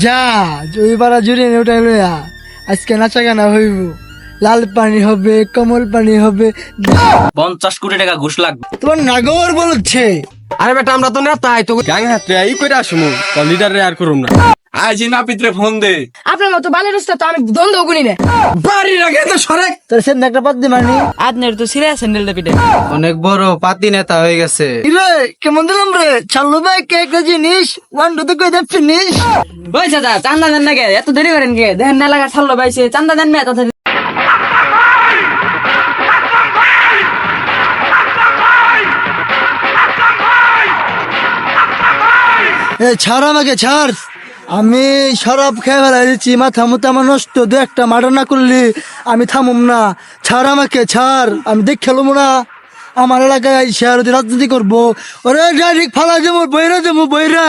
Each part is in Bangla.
যা ওই পাড়া জুড়ে ওটাই লইয়া আজকে নাচা গানা হইব, লাল পানি হবে, কমল পানি হবে। 50 কোটি টাকা ঘুষ লাগবে। তোমার নাগর বলছে। আরে বেটা আমরা তো নেতাই তো গ্যাং হাতে এই কইরা আসমু তো লিডার রে আর করুম না। আজ না পিত্রে ফোন দে। আপনার মতো বালের উস্তাদ তো আমি দ্বন্দ্ব গুনি না। বাড়ির আগে তো সরে তোর সে একটা পাত দি মারনি। আপনার তো সিরিয়াস হ্যান্ডেল পিটে অনেক বড় পাতি নেতা হয়ে গেছে। রে কেমন দিলাম রে, চালু ভাই কে একটা জিনিস ওয়ান টু কই দে ফিনিশ। ওই চাচা চান্দা দেন না কে, এত দেরি করেন কে? দেখেন না লাগা ছাড়লো ভাইছে, চান্দা দেন না তাড়াতাড়ি। এ ছাড় আমাকে ছাড়, আমি শরাব খেয়ে ফেলাই দিচ্ছি, মাথা মুথা আমার নষ্ট, দু একটা মার্ডার না করলি আমি থামুম না। ছাড় আমাকে ছাড়, আমি দেখ খেলবো না। আমার এলাকায় শেয়ার রাজনীতি করবো, ওরে ডাইরেক্ট ফালা যাবো বইরা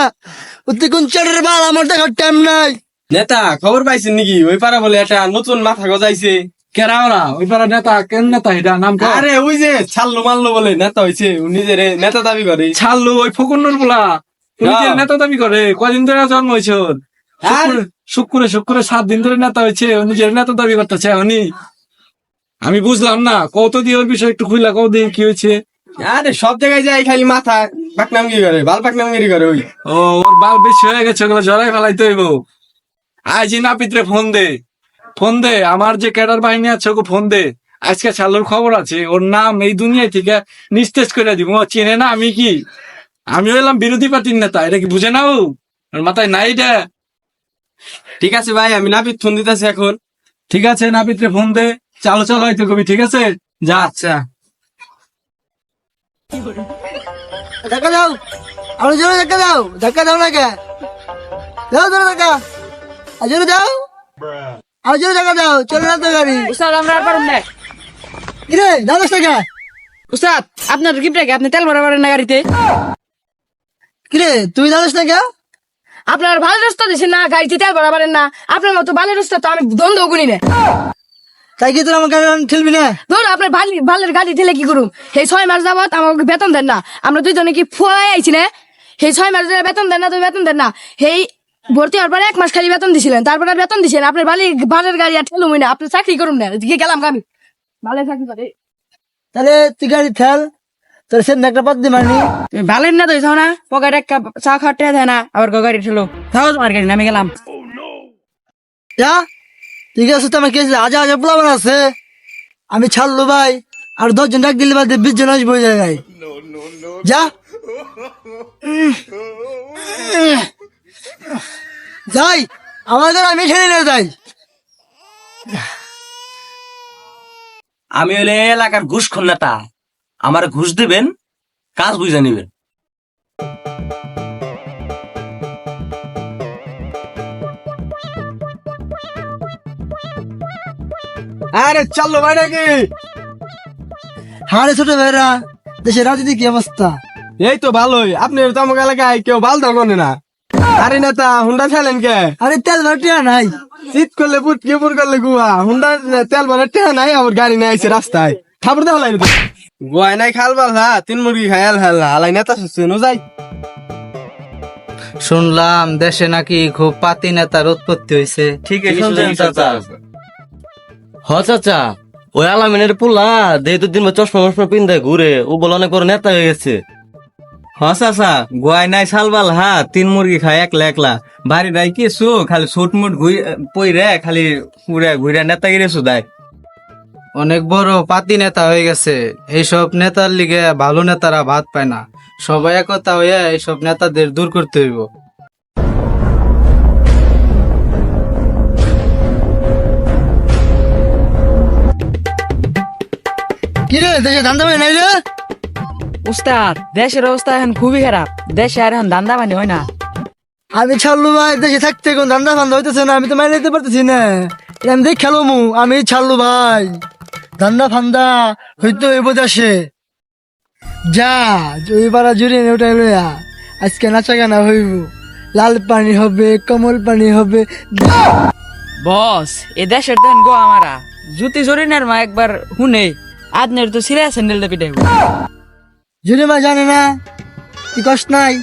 অতি কোন চারের বাল, আমার দেখার টাইম নাই। নেতা খবর পাইছেন নাকি ওই পাড়া বলে একটা নতুন মাথা গজাইছে? কেরা ওরা ওই পাড়া নেতা? কেন নেতা এটা নাম কর? আরে ওই যে ছাল্লু মাল্লু বলে নেতা হইছে, উনি যে নেতা দাবি করে। ছাড়লো ওই ফকুন্নর গুলা নেতা দাবি করে। কদিন ধরে জন্ম হয়েছে ওর? শুক্রে 7 দিন ধরে নেতা হয়েছে, ও নিজের নেতা দাবি করতেছে। আমি বুঝলাম না, কত দিয়ে ওর বিষয় একটু খুইলা কত দিয়ে কি হয়েছে? আরে সব জায়গায় যাই খালি মাথা পাকনামগিরি করে, বাল পাকনামগিরি করে। ওই ও ওর বাল বেশি হয়ে গেছে, ওগুলো জড়াই ফেলাইতে হইব। আজ না পিত্রে ফোন দে আমার যে ক্যাডার বাহিনী আছে ওকে ফোন দে। আজকে ছাড়লোর খবর আছে, ওর নাম এই দুনিয়া থেকে নিস্তেজ করে দিব। ও চেনে না আমি কি? আমি হইলাম বিরোধী পার্টির নেতা, এটা কি বুঝে নাও? ওর মাথায় নাই এটা। ঠিক আছে ভাই, আমি নাপিত ফোন দিতেছি এখন। ঠিক আছে না পিত্রে ফোন দে, চালো হয়তো কবি। ঠিক আছে যা। আচ্ছা ধাক্কা দাও, আরো জোরে ধাক্কা দাও না কে? দাও জোরে ধাক্কা, আর জোরে দাও, আর জোরে ধাক্কা দাও, চলে না তো গাড়ি। উস্তাদ আমরা আর পারুম না। কিরে দাও 10 টাকা। উস্তাদ আপনার গিফট রেখে আপনি তেল ভরা পারেন না গাড়িতে? কিরে তুই জানিস না কে? আপনার ভালো রাস্তা দিচ্ছেন না, গাড়িতে তেল ভরা পারেন না। আপনার মতো বালের উস্তাদ তো আমি দ্বন্দ্ব গুনি না। তাই কি তোর আমার গাড়ি ঠেলবি না? ধরুন আপনার ভালের গাড়ি ঠেলে কি করুম? সেই 6 মাস যাবত আমাকে বেতন দেন না। আমরা দুইজনে কি ফুয়াই আইছি না? সেই 6 মাস ধরে বেতন দেন না, তুই বেতন দেন না। সেই ভর্তি হওয়ার পরে 1 মাস খালি বেতন দিছিলেন, তারপরে আর বেতন দিছেন। আপনার ভালের গাড়ি আর ঠেলুমই না, আপনি চাকরি করুন না। এদিকে গেলাম আমি ভালো চাকরি করে। তাহলে তুই গাড়ি ঠেল, তোর সে একটা পাত দি মারনি। তুমি ভালের না তো না, পকেটে এক কাপ চা খাটে দেয় না, আবার গাড়ি ঠেলো। তাও তোমার গাড়ি নামে গেলাম। যা ঠিক আছে, তো আমার কেস হাজার পোলাবান আছে, আমি ছাড়লো ভাই। আর 10 জন ডাক দিলে বাদে 20 জন আসবো ওই জায়গায়। যা যাই, আমাদের আমি ঠেলে নিয়ে যাই। আমি হলে এলাকার ঘুষখোর নেতা, আমার ঘুষ দিবেন, কাজ বুঝে নিবেন। আরে চাল্লু ভাই নাকি? হারে ছোট ভাইরা, দেশের রাজনীতি কি অবস্থা? এই তো ভালোই। আপনি তো আমার এলাকায় কেউ বাল ধরবে না। আরে নেতা হুন্ডা ফেলেন কে? আরে তেল ভাটিয়া নাই। শীত করলে পুটকি পুর করলে গুয়া, হুন্ডা তেল ভরে টেহা নাই, আবার গাড়ি নিয়ে আইছে রাস্তায়। ঠাকুর দেওয়া লাগে গুয়াই নাই খাল বাল হা 3 মুরগি খায়াল হাল্লা হালাই নেতা শুনো যাই। শুনলাম দেশে নাকি খুব পাতি নেতার উৎপত্তি হয়েছে। ঠিক শুনছেন চাচা? হ চাচা, ওই আলামিনের পোলা দেহ তো দিন চশমা পিন্ধায় ঘুরে, ও বলে অনেক বড় নেতা হয়ে গেছে। হ চাচা, গোয়াই নাই সালবাল হা 3 মুরগি খায় একলা বাড়ি নাই কিছু, খালি ছুট মুট পইরে খালি ঘুরে নেতাগিরি শুধায়। অনেক বড় পাতি নেতা হয়ে গেছে। এইসব নেতার লিগে ভালো নেতারা ভাত পায় না। সবাই একতা হয়ে এইসব নেতাদের দূর করতে হইব। কিরে দেশে ধান্দা ভাই নাই রে? উস্তাদ দেশের অবস্থা এখন খুবই খারাপ, দেশে আর এখন ধান্দা বানি হয় না। আমি ছাড়লু ভাই, দেশে থাকতে কোন ধান্দা ফান্দা হইতেছে না, আমি তো মাইনে দিতে পারতেছি না। আমি দেখ খেলো আমি ছাড়লু ভাই, ধান্দা ফান্দা হইতে হইব দেশে। যা ওই পাড়া জুড়ে ওটাই লইয়া আজকে নাচা গানা হইব, লাল পানি হবে, কমল পানি হবে। বস এ দেশের দেন গো আমারা জুতি জরিনের মা একবার হুনে আদনের তো সিরিয়াস হ্যান্ডেল পিটে। জুড়ে মা জানে না কি কষ্ট নাই,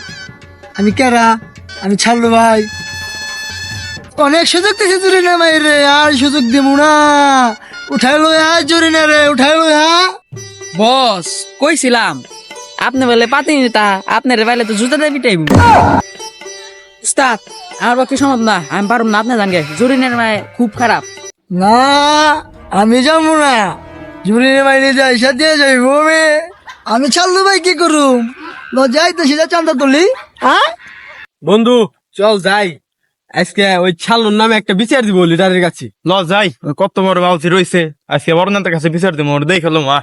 আমি কেরা, আমি ছাড়লু ভাই। অনেক সুযোগ দিছে জুরি না মাইরে, আর সুযোগ দিব না। উঠাই লো জুরি না রে, উঠাই লো। বস কইছিলাম আপনি বলে পাতি নিতা, আপনার বাইলে তো জুতা দিয়ে পিটাইব। উস্তাদ আমার পক্ষে সম্ভব না, আমি পারব না, আপনি জানগে জরিনের মায় খুব খারাপ। না আমি যাবো না, জুরি না মাইরে যাই সাথে যাইব। আমি চাল্লু ভাই কি করুম, লজাই তো সেটা চান্দা তুলি। হ্যাঁ বন্ধু চল যাই, আজকে ওই ছাল্লুর নামে একটা বিচার দিব লিডারের কাছে। ল যাই, ওই কত বড় বাউসি রয়েছে, আজকে বর্ণান্তের কাছে বিচার দিব, ওর দেখে মা।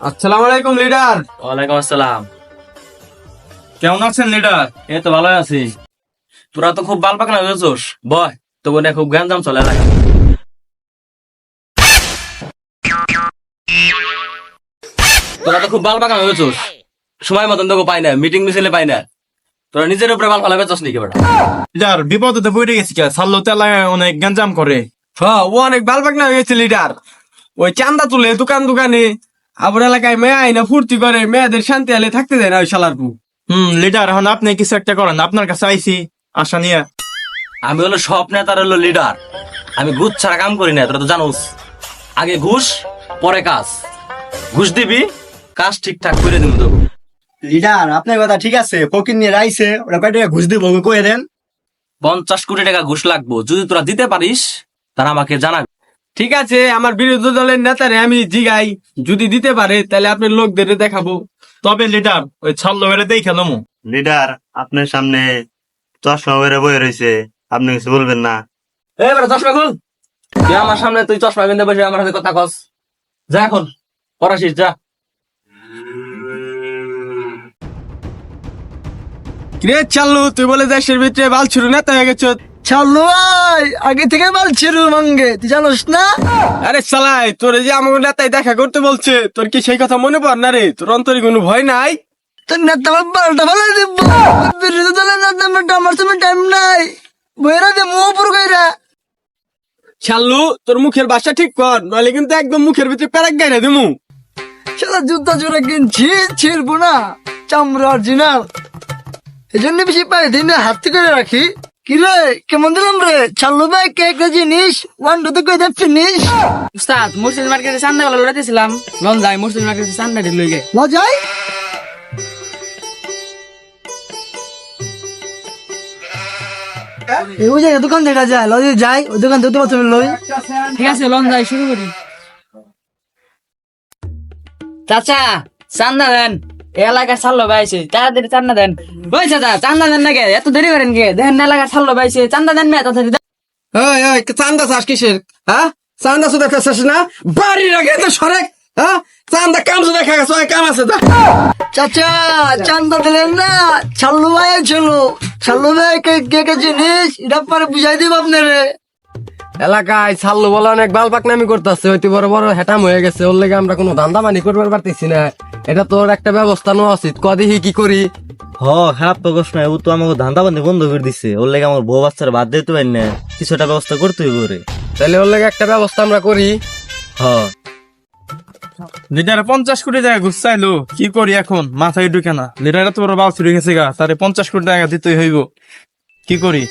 আসসালামু আলাইকুম লিডার। ওয়ালাইকুম আসসালাম। কেমন আছেন লিডার? এই তো ভালো আছি। তোরা তো খুব বাল পাকনা হয়েছোস, বয় তো বোনে খুব গ্যাঞ্জাম চলে লাগে। তোরা তো খুব বাল পাকনা হয়েছোস, সময় মতন তোকে পাই না, মিটিং মিছিলে পাই না। তোরা নিজের উপরে বাল ফালাবে চাস নাকি বেটা? লিডার বিপদে তো পড়ে গেছি, সাল্লো তেলায় অনেক গঞ্জাম করে। হ্যাঁ ও অনেক বালবাগনা হয়ে গেছে লিডার। ওই চান্দা তুলে দোকান দোকানে, আবার এলাকায় মেয়ে আইনা ফুর্তি করে, মেয়েদের শান্তি আলে থাকতে দেয় না ওই শালার পু। লিডার এখন আপনি কিছু একটা করেন, আপনার কাছে আইছি আশা নিয়ে। আমি হলো সব নেতার হলো লিডার, আমি ঘুষ ছাড়া কাম করি না, তোরা তো জানোস। আগে ঘুষ পরে কাজ, ঘুষ দিবি কাজ ঠিকঠাক করে দিব তোকে। লিডার আপনার কথা ঠিক আছে, ফকির নিয়ে রাইছে, ওরা কয় টাকা ঘুষ দিব কয়ে দেন। 50 কোটি টাকা ঘুষ লাগবো, যদি তোরা দিতে পারিস তারা আমাকে জানাবি। ঠিক আছে, আমার বিরোধী দলের নেতারে আমি জিগাই, যদি দিতে পারে তাহলে আপনার লোকদের দেখাবো। তবে লিডার ওই ছাল্লো বেড়ে দেখে লমু। লিডার আপনার সামনে চশমা বেড়ে বয়ে রয়েছে, আপনি কিছু বলবেন না? এবার চশমা খুল, তুই আমার সামনে তুই চশমা বিন্দে বসে আমার সাথে কথা কস। যা এখন পড়াশিস যা। কিরে চাল্লু, তুই বলে দেশের ভিতরে বাল ছুরু নেতা হয়ে গেছ। চাল্লু ভাই আগে থেকে বলছি রু মঙ্গে, তুই জানোস না? আরে সালাই, তোর যে আমার নেতাই দেখা করতে বলছে, তোর কি সেই কথা মনে পড় না রে? তোর অন্তরে কোনো ভয় নাই? তোর নেতা আমার বারোটা ভালো দিব, বিরোধী দলের নেতা আমার সময় টাইম নাই, বইরা দে মুখ পুরো কইরা। চাল্লু তোর মুখের ভাষা ঠিক কর, নইলে কিন্তু একদম মুখের ভিতরে প্যারাক গাইরা দিমু। সারা জুতা জোড়া কিনছি, ছিড়বো না, চামড়া অরিজিনাল, এই জন্য বেশি পাই দিন হাত করে রাখি। কিরে কেমন দিলাম রে? চাল্লু ভাই কে একটা জিনিস 1 2 তো কই দে ফিনিশ। উস্তাদ মুর্শিদ মার্কেটে চান্দা গেল লড়াইতেছিলাম, লন যাই মুর্শিদ মার্কেটে চান্দা ঢিল লইগে। লজাই ওই জায়গায় দোকান দেখা যায়, লজে যাই, ওই দোকান থেকে তুমি লই। ঠিক আছে লন যাই, শুরু করি। চাচা চান্দা দেন, এলাকার ছাল্লো বাইছে, তাড়াতাড়ি চান্দা দেন। ওই চাচা চান্দা দেন না কে, এত দেরি করেন কে? দেখেন এলাকার ছাল্লো বাইছে, চান্দা দেন মেয়ে তাড়াতাড়ি দেন। ওই ওই চান্দা চাস কিসের? হ্যাঁ চান্দা শুধু চাস না, বাড়ির আগে তো সরেক। হ্যাঁ চান্দা কাম শুধু দেখা গেছে, ওই কাম আছে দা। চাচা চান্দা দিলেন না, চাল্লু ভাই ছিল, চাল্লু ভাই কে কে জিনিস এটা পরে বুঝাই দিব আপনারে। এলাকায় ছাল্লু বলে অনেক বাল পাকনামি করতেছে, হইতে বড় বড় হেটাম হয়ে গেছে, ওর লেগে আমরা কোনো ধান্দা মানি করবার পারতেছি না। এটা তোর একটা ব্যবস্থা নেওয়া উচিত, কদিহি কি করি। খারাপ তো কষ্ট নাই, ও তো আমাকে ধান্দা বান্ধি বন্ধ করে দিছে, ওর লেগে আমার বউ বাচ্চারা বাদ দিতে পারি না, কিছু একটা ব্যবস্থা করতে হইব রে। তাহলে ওর লেগে একটা ব্যবস্থা আমরা করি। লিডার 50 কোটি টাকা ঘুষ চাইলো, কি করি এখন? মাথায় ঢুকে না, লিডার এত বড় বাউসি রয়ে গেছে গা, তারে 50 কোটি টাকা দিতেই হইব, কি করি?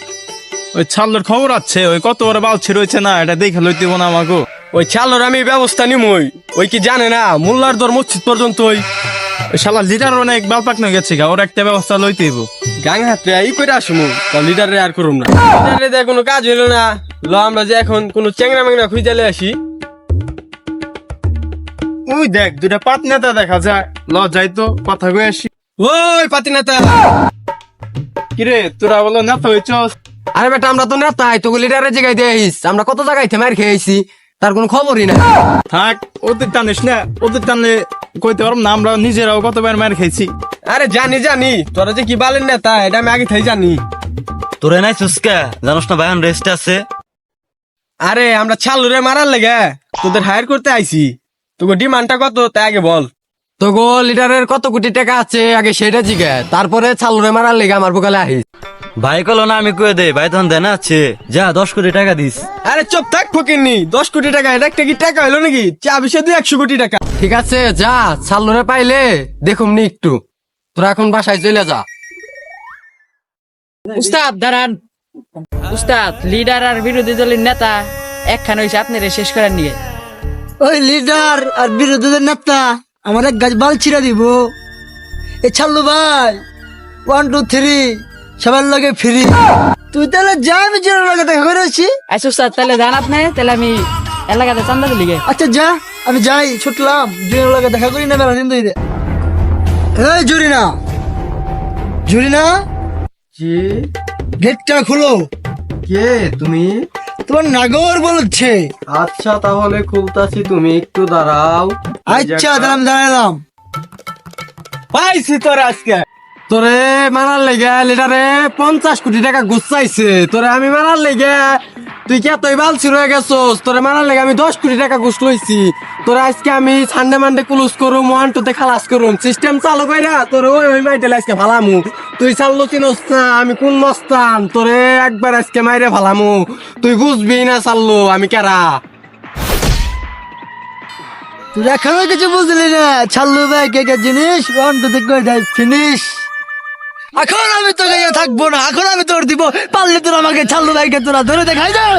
ওই ছাল্লোর খবর আছে, ওই কত বড় বাউসি রয়েছে না, এটা দেখে লইতে না আমাকে। ওই ছাল্লোর আমি ব্যবস্থা নিমই, ওই কি জানে না মোল্লার দর মসজিদ পর্যন্ত ওই শালা লিডার অনেক বাল পাকনা গেছে গা, ওর একটা ব্যবস্থা লইতে হইব। গাং হাতে ই করে আসুম, লিডারে আর করুম না। লিডারে দেয় কোনো কাজ হইলো না, ল আমরা যে এখন কোনো চেংরা মেংরা খুঁজে আসি। ওই দেখ দুটা পাত নেতা দেখা যায়, ল যাই তো কথা কয়ে আসি। ওই পাতি নেতা, কিরে তোরা বলো নেতা হইছস? আরে বেটা আমরা তো নেতাই, তোকে লিডারের জায়গায় দিয়ে আইস, আমরা কত জায়গায় মার খেয়ে আইছি, তার কোনো খবরই না। থাক ওদের টানিস না, ওদের টানলে কইতে পারব না, আমরা নিজেরাও কতবার মার খাইছি। আরে জানি জানি তোরা যে কি বালের নেতা, এটা আমি আগে থেকে জানি। তোরে নাই চুস্কা জানোস না ভাই, রেস্ট আছে। আরে আমরা ছাল্লুরে মারার লেগে তোদের হায়ার করতে আইছি, তোকে ডিমান্ডটা কত তাই আগে বল। তোগো লিডারের কত কোটি টাকা আছে আগে সেটা জিজ্ঞে, তারপরে ছাল্লুরে মারার লেগে আমার বোকালে আহিস। ভাই কলো না আমি কয়ে দে, ভাই তখন দেনা আছে, যা 10 কোটি টাকা দিস। আরে চুপ থাক ফকিরনি, 10 কোটি টাকা এটা একটা কি টাকা হইলো নাকি? চা বিষয় 100 কোটি টাকা। ঠিক আছে যা, ছাল্লুরে পাইলে দেখুম নি একটু, তোরা এখন বাসায় চলে যা। উস্তাদ দাঁড়ান। উস্তাদ, লিডার আর বিরোধী দলের নেতা একখানে হয়েছে আপনার শেষ করার নিয়ে। ওই লিডার আর বিরোধীদের নেতা আমার এক গাছ বাল ছিঁড়া দিব। এ ছাড়লো ভাই, 1 2 3 সবার লগে ফ্রি। তুই তাহলে যা, আমি জোরের লগে দেখা করে আসছি। আচ্ছা উস্তাদ, তাহলে যান আপনি, তাহলে আমি এলাকাতে চান্দা দিলি গে। আচ্ছা যা, আমি যাই, ছুটলাম। জোরের লগে দেখা করি না মেলা দিন ধরে। এই জুরিনা, জুরিনা, জি, গেটটা খুলো। কে তুমি? তোমার নাগর বলছে। আচ্ছা তাহলে খুলতাছি, তুমি একটু দাঁড়াও। আচ্ছা দাঁড়াম, দাঁড়ালাম। পাইছি তোর আজকে। তোরে মারার লেগে লিটারে 50 কোটি টাকা গুছাইছে। তোরে আমি মারার লেগে, তুই কি এতই বালছি রয়ে গেছোস? তোরে মারার লেগে আমি 10 কোটি টাকা ঘুষ লইছি। তোরে আজকে আমি সানডে মানডে ক্লোজ করুম, 1 2 তে খালাস করুম, সিস্টেম চালু কইরা তোরে ওই মাইটেল আজকে ফালামু। তুই চাললো চিনস না আমি কোন মস্তান, তোরে একবার আজকে মাইরে ফালামু। তুই বুঝবি না চাললো আমি কেরা। তুই এখনো কিছু বুঝলি না? ছাড়লো ভাই কে কে জিনিস, 1 2 3 করে যাই ফিনিশ। এখন আমি তোকে থাকবো না, এখন আমি তোর দিব। পারলে তোর আমাকে ছাড়লো ভাইকে তোরা ধরে দেখাই দাও।